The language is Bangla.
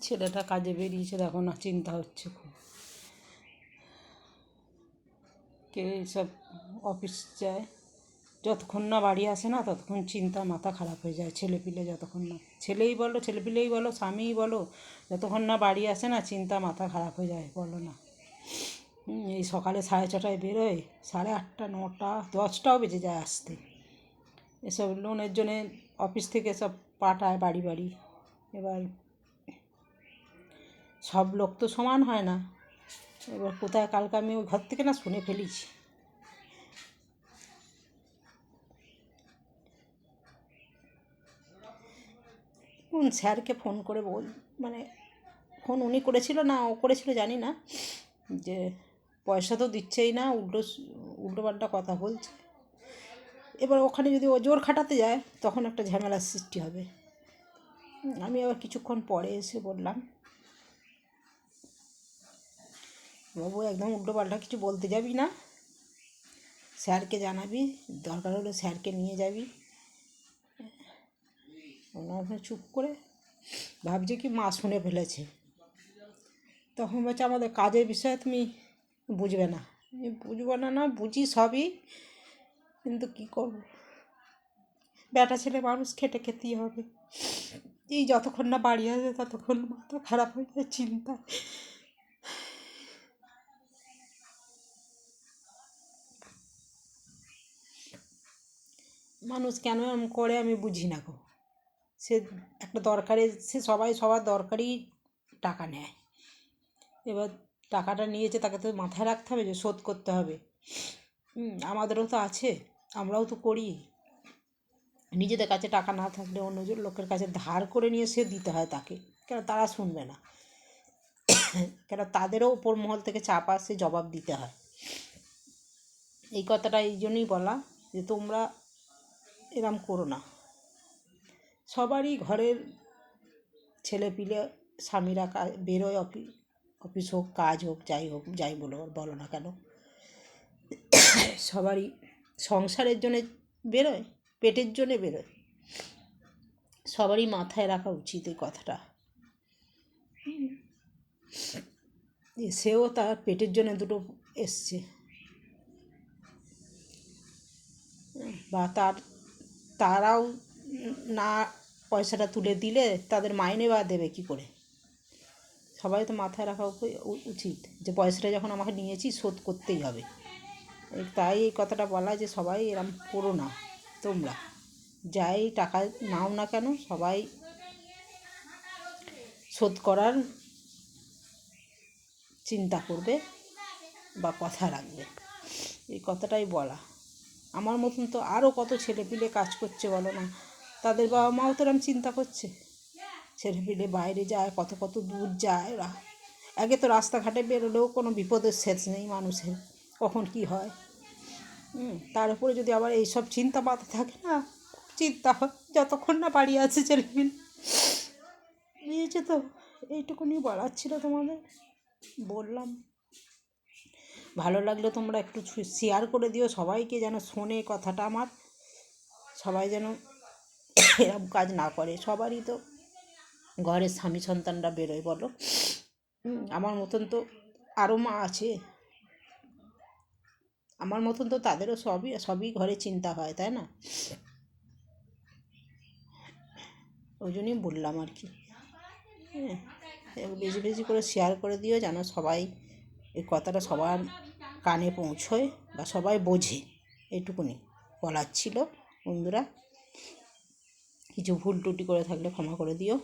ছেলেটা কাজে বেরিয়েছে, দেখো না, চিন্তা হচ্ছে খুব। কে সব অফিস যায়, যতক্ষণ না বাড়ি আসে না ততক্ষণ চিন্তা, মাথা খারাপ হয়ে যায়। ছেলেপিলে যতক্ষণ না, ছেলেপিলেই বলো স্বামীই বলো, যতক্ষণ না বাড়ি আসে না চিন্তা, মাথা খারাপ হয়ে যায়, বলো না। এই সকালে 6:30টায় বেরোয়, 8:30, 9টা, 10টাও বেজে যায় আসতে। এসব লোনের জন্যে অফিস থেকে সব পাঠায় বাড়ি বাড়ি। এবার সব লোক তো সমান হয় না। এবার কোথায় কালকে আমি ওই ঘর থেকে না শুনে ফেলেছি, কোন স্যারকে ফোন করে মানে ফোন উনি করেছিল না ও করেছিল জানি না, যে পয়সা তো দিচ্ছেই না, উল্টোপাল্টা কথা বলছে। এবার ওখানে যদি ও জোর খাটাতে যায় তখন একটা ঝামেলার সৃষ্টি হবে। আমি আবার কিছুক্ষণ পরে এসে বললাম, বাবু একদম উল্টোপাল্টা কিছু বলতে যাবি না, স্যারকে জানাবি, দরকার হলে স্যারকে নিয়ে যাবি। ওনারা চুপ করে ভাবছে কি মা শুনে ফেলেছে। তখন বলছে আমাদের কাজের বিষয়ে তুমি বুঝবে না। বুঝবো না, না বুঝি সবই, কিন্তু কী করবো, বেটা ছেলে মানুষ, খেটে খেতেই হবে। এই যতক্ষণ না বাড়ি আসে ততক্ষণ মাথা খারাপ হয়ে যায় চিন্তা। মানুষ কেন এরম করে আমি বুঝি না গো। সে একটা দরকারে, সে সবার দরকারই টাকা নেয়। এবার টাকাটা নিয়েছে, তাকে তো মাথায় রাখতে হবে যে শোধ করতে হবে। আমাদেরও তো আছে, আমরাও তো করি। নিজেদের কাছে টাকা না থাকলে অন্যজন লোকের কাছে ধার করে নিয়ে সে দিতে হয় তাকে, কেন তারা শুনবে না, কেন তাদেরও উপর মহল থেকে চাপ আসে, জবাব দিতে হয়। এই কথাটা এই জন্যই বলা যে তোমরা এরম করো না। সবারই ঘরের ছেলেপিলে, স্বামীরা বেরোয়, অফিস হোক, কাজ হোক, যাই বলো না কেন, সবারই সংসারের জন্যে বেরোয়, পেটের জন্যে বেরোয়। সবারই মাথায় রাখা উচিত এই কথাটা। সেও তার পেটের জন্য দুটো এসছে, বা তারাও না পয়সাটা তুলে দিলে তাদের মাইনে বা দেবে কী করে। সবাই তো মাথায় রাখা উচিত যে পয়সাটা যখন আমাকে নিয়েছি শোধ করতেই হবে। তাই এই কথাটা বলা যে সবাই এরম করো না। তোমরা যাই টাকা নাও না কেন সবাই শোধ করার চিন্তা করবে বা কথা রাখবে, এই কথাটাই বলা। আমার মতন তো আরও কত ছেলেপিলে কাজ করছে, বলো না, তাদের বাবা মাও তো এরম চিন্তা করছে। ছেলেপিলে বাইরে যায়, কত কত দূর যায় ওরা। আগে তো রাস্তাঘাটে বেরোলেও কোনো বিপদের শেষ নেই মানুষের, কখন কি হয়। তার উপরে যদি আবার এইসব চিন্তা মাথায় থাকে না, চিন্তা হয় যতক্ষণ না বাড়ি আছে ছেলেপিলে। নিয়েছে তো, এইটুকুনি বলার ছিল তোমাদের, বললাম। ভালো লাগলে তোমরা একটু শেয়ার করে দিও সবাইকে, যেন শোনে কথাটা আমার, সবাই যেন এরকম কাজ না করে। সবারই তো ঘরের স্বামী সন্তানরা বেরোয়, বলো। আমার মতন তো আরও মা আছে, আমার মতন তো তাদেরও সবই ঘরে চিন্তা হয়, তাই না? ওই জন্যই বললাম আর কি। বেশি বেশি করে শেয়ার করে দিও, যেন সবাই এই কথাটা সবার কানে পৌঁছয় বা সবাই বোঝে। এইটুকুনি বলার ছিল বন্ধুরা। কিছু ভুল ত্রুটি করে থাকলে ক্ষমা করে দিও।